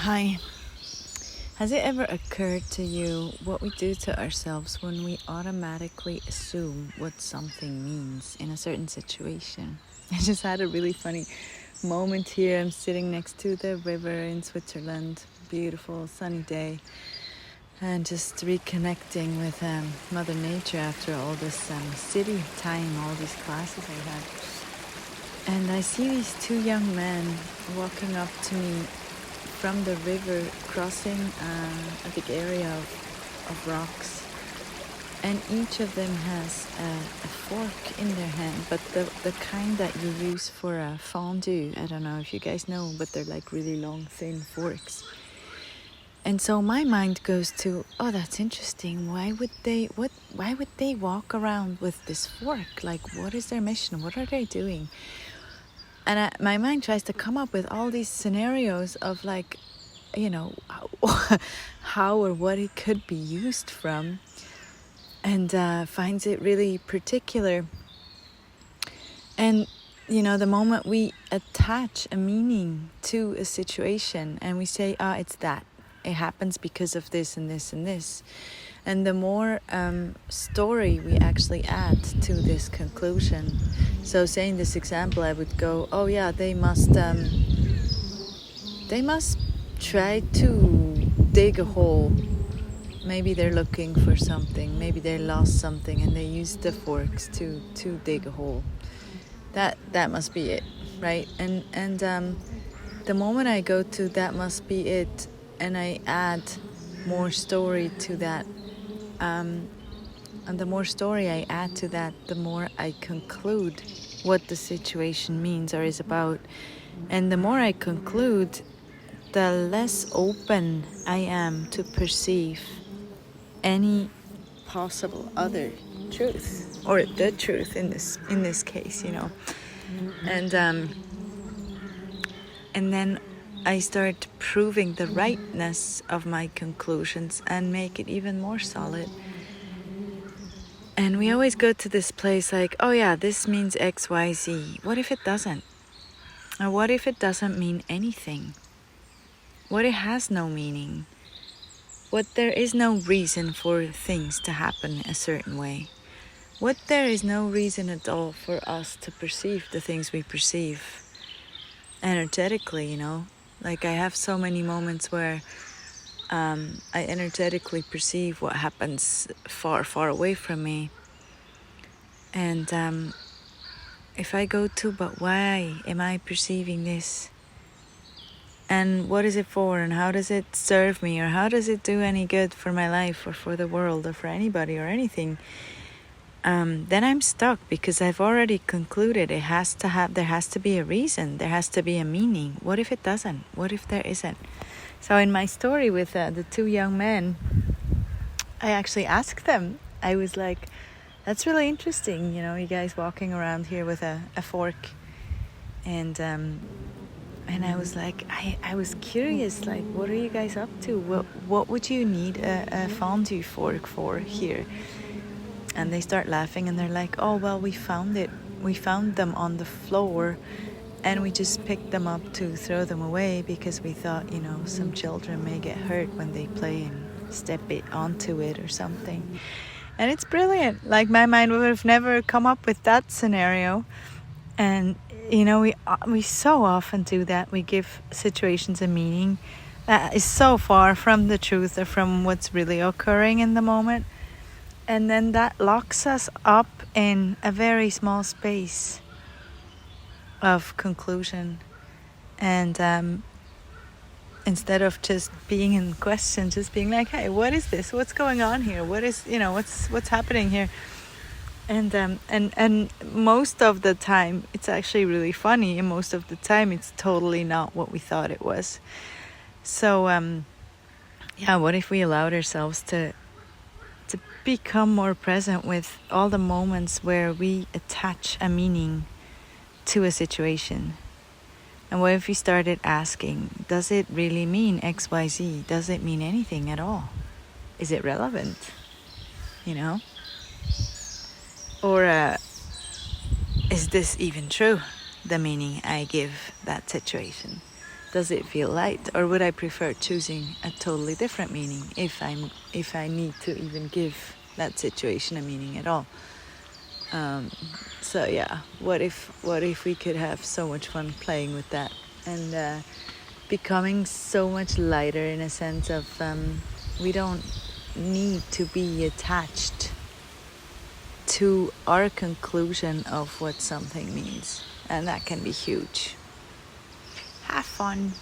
Hi. Has it ever occurred to you what we do to ourselves when we automatically assume what something means in a certain situation? I just had a really funny moment here. I'm sitting next to the river in Switzerland, beautiful sunny day, and just reconnecting with Mother Nature after all this city time, all these classes I had. And I see these two young men walking up to me from the river, crossing a big area of rocks, and each of them has a fork in their hand, but the kind that you use for a fondue. I don't know if you guys know, but they're like really long, thin forks. And so my mind goes to, oh, that's interesting. Why would they walk around with this fork? Like, what is their mission? What are they doing? And my mind tries to come up with all these scenarios of like, how or what it could be used from, and finds it really particular. And, the moment we attach a meaning to a situation and we say, it's that. It happens because of this and this and this. And the more story we actually add to this conclusion. So saying this example, I would go, oh yeah, they must try to dig a hole. Maybe they're looking for something. Maybe they lost something and they use the forks to dig a hole. That must be it, right? And the moment I go to that must be it, and I add more story to that, and the more story I add to that, the more I conclude what the situation means or is about. And the more I conclude, the less open I am to perceive any possible other truth, or the truth in this case, and then I start proving the rightness of my conclusions and make it even more solid. And we always go to this place like, oh yeah, this means X, Y, Z. What if it doesn't? Or what if it doesn't mean anything? What it has no meaning? What there is no reason for things to happen a certain way? What there is no reason at all for us to perceive the things we perceive energetically, Like I have so many moments where I energetically perceive what happens far, far away from me. And if I go to, but why am I perceiving this? And what is it for? And how does it serve me? Or how does it do any good for my life or for the world or for anybody or anything? Then I'm stuck because I've already concluded there has to be a reason. There has to be a meaning. What if it doesn't? What if there isn't? So in my story with the two young men, I actually asked them. I was like, that's really interesting, you guys walking around here with a fork. And I was like, I was curious, like, what are you guys up to? What would you need a fondue fork for here? And they start laughing and they're like, oh, well, we found them on the floor and we just picked them up to throw them away because we thought, some children may get hurt when they play and step it onto it or something. And it's brilliant. Like my mind would have never come up with that scenario. And, we so often do that. We give situations a meaning that is so far from the truth or from what's really occurring in the moment. And then that locks us up in a very small space of conclusion. And instead of just being in question, just being like, hey, what is this? What's going on here? What is, what's happening here? And most of the time, it's actually really funny. And most of the time, it's totally not what we thought it was. So, what if we allowed ourselves to become more present with all the moments where we attach a meaning to a situation? And what if we started asking, does it really mean X, Y, Z? Does it mean anything at all? Is it relevant? Or is this even true, the meaning I give that situation? Does it feel light, or would I prefer choosing a totally different meaning if I need to even give that situation a meaning at all? So yeah, what if we could have so much fun playing with that and becoming so much lighter, in a sense of we don't need to be attached to our conclusion of what something means, and that can be huge. Have fun.